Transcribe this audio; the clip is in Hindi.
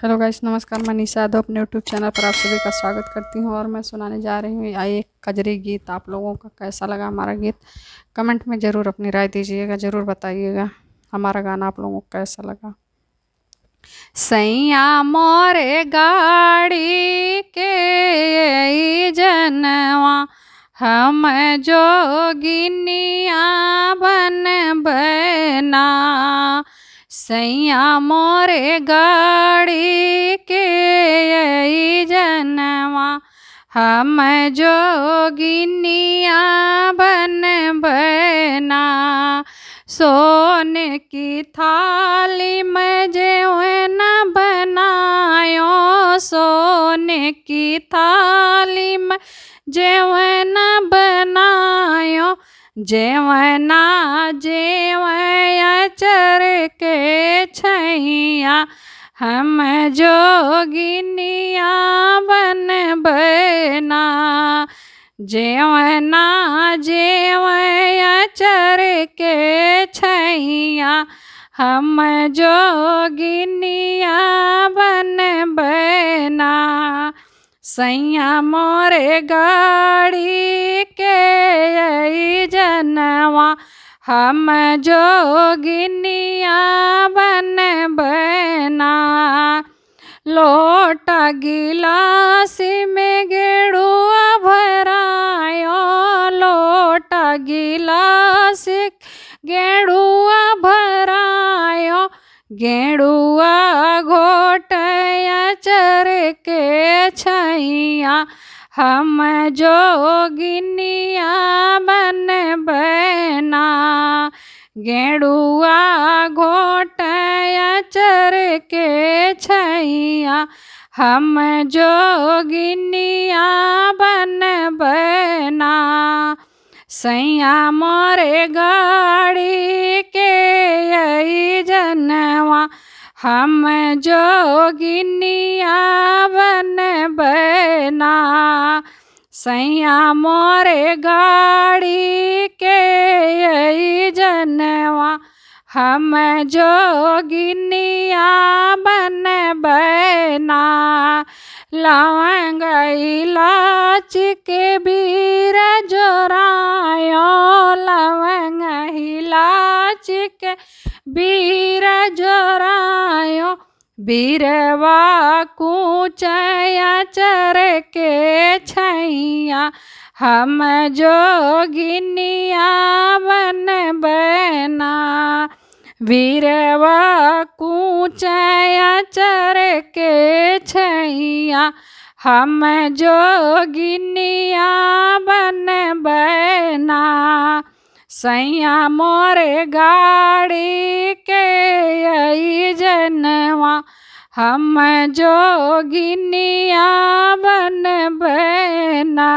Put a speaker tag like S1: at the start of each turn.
S1: हेलो गाइस, नमस्कार। मैं निशा यादव अपने यूट्यूब चैनल पर आप सभी का स्वागत करती हूँ और मैं सुनाने जा रही हूँ एक कजरी गीत। आप लोगों का कैसा लगा हमारा गीत? कमेंट में ज़रूर अपनी राय दीजिएगा, ज़रूर बताइएगा हमारा गाना आप लोगों को कैसा लगा। सैया मोरे गाड़ी के जनवा हम जोगिनिया बन बना। सैया मोरे गाड़ी के जनवा हम जोगिनिया बन बना। सोने की थाली में जेवन बनायो, सोने की थाली में जेवन बनायो। जेवना जेवचर के छैया हम जोगिनिया बन बना। जेवना जेवचर के छैया हम जोगिनिया बन बना। सैया मोरे गाड़ी के जनवा हम जोगिनिया बन बना। लोटा गिलास में गेड़ुआ भरायो, लोटा गिलास गेड़ुआ भरायो। गेड़ुआ घोटया चर के छैया हम जोगिनिया बन बना। गेड़ुआ घोटया चर के छैया हम जोगिनिया बन बना। सैया मोरे गाड़ी के जनवा हम जोगिनिया बन बना। सैया मोरे गाड़ी के जनवा हम जोगिनिया बन बना। लवंग इलायची के बीर जोरायो, लवंग इलायची के बीर जोरायो। बीरवा कूचया चर के छैया हम जोगिनिया बन बना। बीरवा कूचया चर के छैया हम जोगिनिया बन बना। सैया मोरे गाड़ी के जनवा हम जोगिनिया बन बना।